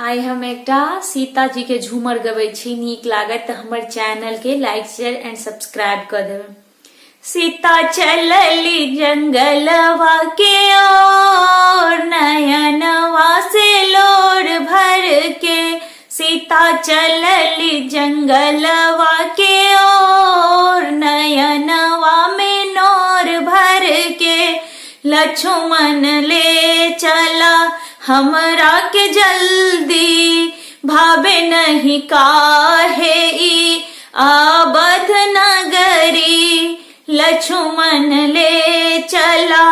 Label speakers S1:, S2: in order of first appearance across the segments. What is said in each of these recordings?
S1: आई हम एकटा सीता जी के झूमर गबै छी, नीक लागत त हमर चैनल के लाइक शेयर एंड सब्सक्राइब कर देबै। सीता चलली जंगलवा के ओर, नयनवा से लोर भर के। सीता चलली जंगलवा के ओर, नयनवा में नोर भर के। लक्ष्मण ले चला हमरा के जल्दी, भावे नहीं काहे ई आबद नगरी। लक्ष्मण ले चला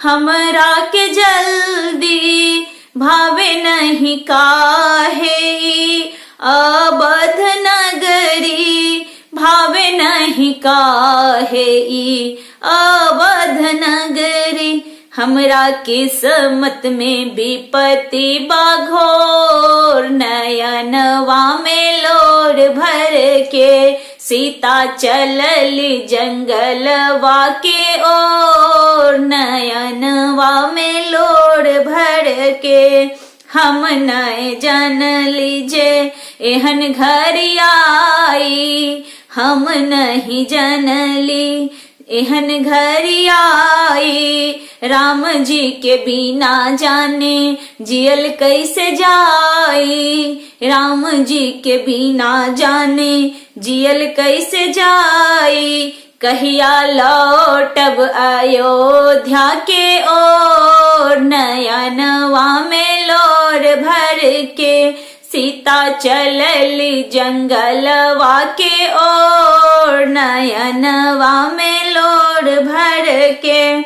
S1: हमरा के जल्दी, भावे नहीं काहे ई आबद नगरी। भावे नहीं काहे ई आबद नगरी। हमरा किस्मत में विपत्ति बाघोर, नयनवा में लोर भर के। सीता चलली जंगलवा के ओर, नयनवा में लोर भर के। हम नहीं जानली जे एहन घर आई, हम नहीं जानली एहन घर आई। राम जी के बिना जाने जियल कैसे जाई। राम जी के बिना जाने जियल कैसे जाई। कहिया लौटब अयोध्या के ओर, नयनवा में लोर भर के। सीता चलली जंगलवा के ओर, नयनवा में लोर भर के।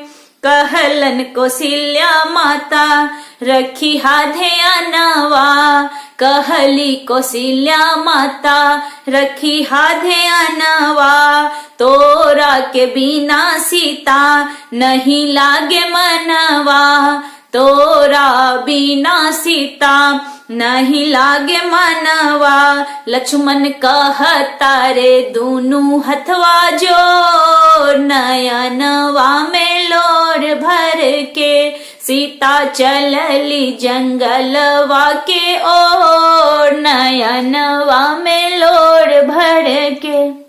S1: कहलन कौशल्या माता रखी ध्यानवा, कहली कौशल्या माता रखी ध्यानवा। तोरा के बिना सीता नहीं लागे मनवा, तोरा बिना सीता नहीं लागे मनवा। लक्ष्मण कहता रे दोनों हथवा जोर, नयनवा में लोर भर के। सीता चलली जंगलवा के ओर, नयनवा में लोर भर के।